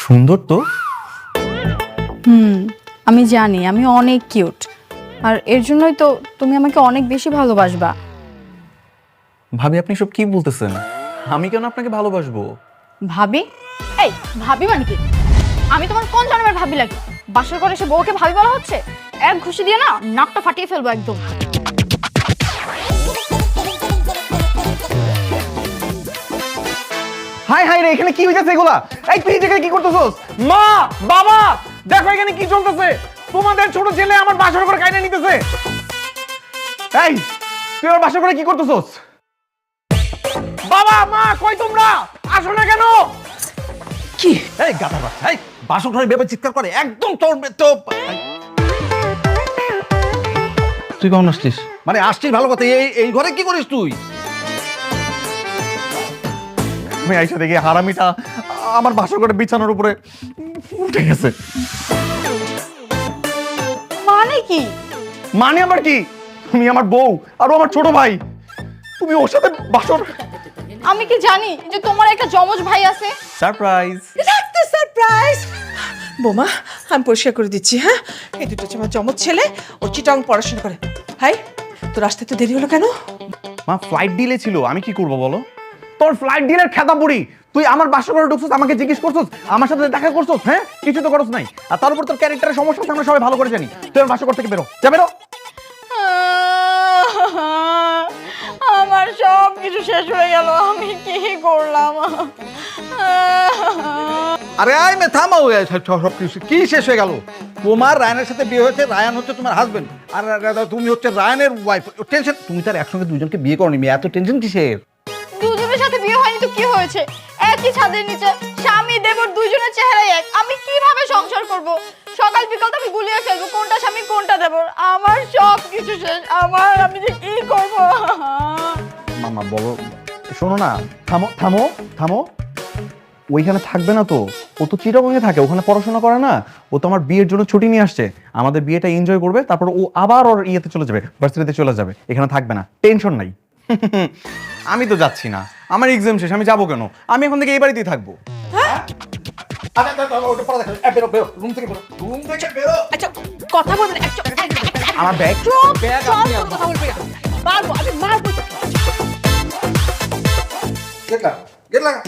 সুন্দর তো। আমি জানি আমি অনেক কিউট, আর এর জন্যই তো তুমি আমাকে অনেক বেশি ভালোবাসবা। ভাবি আপনি সব কি বলতেছেন? আমি কেন আপনাকে ভালোবাসবো? ভাবি? এই ভাবি মানে কি? আমি তোমার কোন জন্মের ভাবি লাগি? বাসর করে এসে বউকে ভাবি বলা হচ্ছে? এক ঘুষি দিয়ে না নাকটা ফাটিয়ে ফেলবো একদম। হাই হাই রে, এখানে কি হইতাছে এগুলা? এই তুই এখানে কি করতেছস? মা, বাবা, দেখো এখানে কি চলতেছে। তোমাদের ছোট ছেলে আমার বাসর করে কাইনা নিতেছে। এই তুই আমার বাসর করে কি করতেছস? বাবা, মা, কই তোমরা? আসো না কেন? কি এই গাধা বাচ্চা, এই বাসর ঘরে বেবে চিৎকার করে একদম তোর তো। তুই কখন আসছিস? মানে আসছিস ভালো কথা, এই ঘরে কি করিস তুই? আমি আইসা দেখি হারামিটা আমার বাসর করে বিছানার উপরে উঠে গেছে। মানে কি? মানে আবার কি? তুমি আমার বউ আর ও আমার ছোট ভাই, তুমি ওর সাথে বাসর। আমি কি জানি যে তোমার একটা জমজ ভাই আছে? সারপ্রাইজ। সারপ্রাইজ! বোমা, আমি পরিষ্কার করে দিচ্ছি। হ্যাঁ, এই দুটো আমার জমজ ছেলে, ও চিটং পড়াশোনা করে। হাই, তোর আসতে তো দেরি হলো কেন? মা ফ্লাইট ডিলে ছিল, আমি কি করব বলো? তোর ফ্লাইট ডিলের খেতা পড়ি, তুই আমার বাসা করে ঢুকছিস, আমাকে জিজ্ঞেস করছিস, আমার সাথে দেখা করছিস? হ্যাঁ, কিছু তো করছ নাই। আর তার উপর তোর ক্যারেক্টারের সমস্যা আছে, আমরা সবাই ভালো করে জানি। তুই আমার বাসা ঘর থেকে বেরো, যা বেরো। আমার সব কিছু শেষ হয়ে গেল, আমি কি করলাম? আরে আয় মে থামাও, সব কিছু কি শেষ হয়ে গেল? তোমার রায়ানের সাথে বিয়ে হয়েছে, রায়ান হচ্ছে তোমার হাজবেন্ড, আর তুমি হচ্ছে রায়ানের ওয়াইফ। টেনশন, তুমি তার একসঙ্গে দুজনকে বিয়ে করনি, মেয়ে এত টেনশন কিসের? দুজনের সাথে বিয়ে হয়নি তো কি হয়েছে? একই ছাদের নিচে স্বামী দেবর দুইজনের চেহারাই এক, আমি কিভাবে সংসার করব? সকাল বিকাল তো আমি গুলিয়ে ফেলবো কোনটা স্বামী কোনটা দেবর। আমার সব কিছু শেষ, আমি যে কি করব? মামা বলো, শোনো না, থামো থামো থামো। ওইখানে থাকবে না তো, ও তো চিটাগংয়ে থাকে, ওখানে পড়াশোনা করে না। ও তো আমার বিয়ের জন্য ছুটি নিয়ে আসছে, আমাদের বিয়েটা এনজয় করবে, তারপর ও আবার ওর ইয়েতে চলে যাবে, ভার্সিটিতে চলে যাবে, এখানে থাকবে না, টেনশন নাই। আমি তো যাচ্ছি না, আমার এক্সাম শেষ, আমি যাবো কেন? আমি এখন থেকে এই বাড়িতেই থাকবো। আচ্ছা, কথা বলবেন একটু। আমার ব্যাগ কথা বলবে না। মারবো, আমি মারবো। গেট লাগা।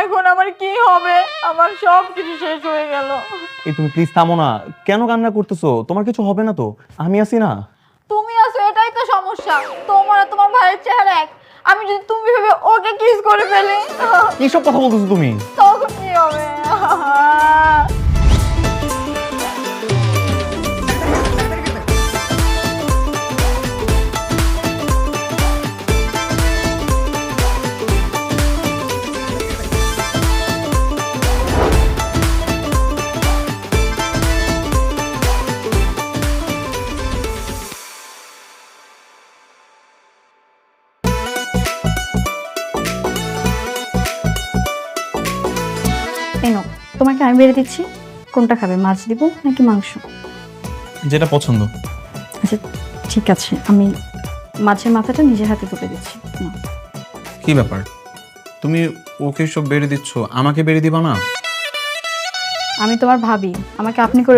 এখন আমার কি হবে? আমার সব কিছু শেষ হয়ে গেল। এই তুমি প্লিজ থামো না, কেন কান্না করতেছো? তোমার কিছু হবে না তো, আমি আছি না। তুমি আছো এটাই তো সমস্যা, তোমার আর তোমার ভাইয়ের চেহারা এক। আমি যদি তুমি ভেবে ওকে কিস করে ফেলি, কি সব কথা বলতেছো তুমি? তখন কি হবে? এনো, তোমাকে আমি বেড়ে দিচ্ছি, কোনটা খাবে? মাছ দিব নাকি মাংস? যেটা পছন্দ। আচ্ছা ঠিক আছে, আমি মাছের মাথাটা নিজের হাতে তুলে দিচ্ছি। নাও। কি ব্যাপার, তুমি ওকে সব বেড়ে দিচ্ছ, আমাকে বেড়ে দিবা না? আমি তোমার ভাবি, আমাকে আপনি করে